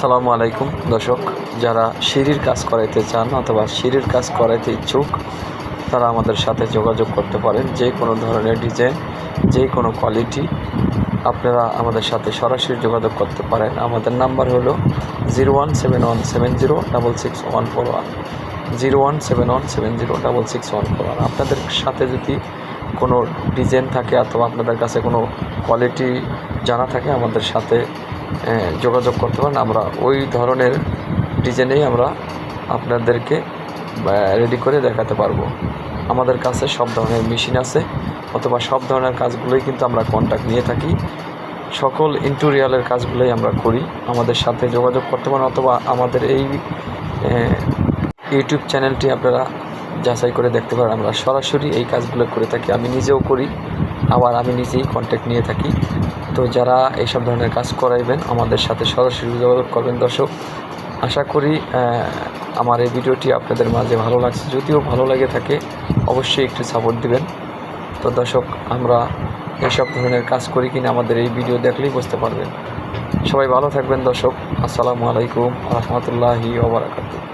আসসালামু আলাইকুম দর্শক, যারা সিঁড়ির কাজ করাইতে চান অথবা সিঁড়ির কাজ করাইতে ইচ্ছুক তারা আমাদের সাথে যোগাযোগ করতে পারেন। যে কোনো ধরনের ডিজাইন, যে কোনো কোয়ালিটি আপনারা আমাদের সাথে সরাসরি যোগাযোগ করতে পারেন। আমাদের নাম্বার হলো 017170666141, 017170666141। আপনাদের সাথে যদি কোনো ডিজাইন থাকে অথবা আপনাদের কাছে কোনো কোয়ালিটি জানা থাকে আমাদের সাথে যোগাযোগ করতে পারেন। আমরা ওই ধরনের ডিজাইনেই আমরা আপনাদেরকে রেডি করে দেখাতে পারবো। আমাদের কাছে সব ধরনের মেশিন আছে অথবা সব ধরনের কাজগুলোই কিন্তু আমরা কন্ট্যাক্ট নিয়ে থাকি। সকল ইন্টেরিয়রের কাজগুলোই আমরা করি। আমাদের সাথে যোগাযোগ করতে পারেন অথবা আমাদের এই ইউটিউব চ্যানেলটি আপনারা যাচাই করে দেখতে পারেন। আমরা সরাসরি এই কাজগুলো করে থাকি, আমি নিজেও করি, আবার আমি নিজেই কন্ট্যাক্ট নিয়ে থাকি। তো যারা এইসব ধরনের কাজ করাইবেন আমাদের সাথে সরাসরি যোগাযোগ করবেন। দর্শক, আশা করি আমার এই ভিডিওটি আপনাদের মাঝে ভালো লাগছে। যদিও ভালো লাগে থাকে অবশ্যই একটু সাপোর্ট দিবেন। তো দর্শক, আমরা এইসব ধরনের কাজ করি কিনা আমাদের এই ভিডিও দেখলেই বুঝতে পারবেন। সবাই ভালো থাকবেন দর্শক। আসসালামু আলাইকুম ওয়া রাহমাতুল্লাহি ওয়া বারাকাতুহু।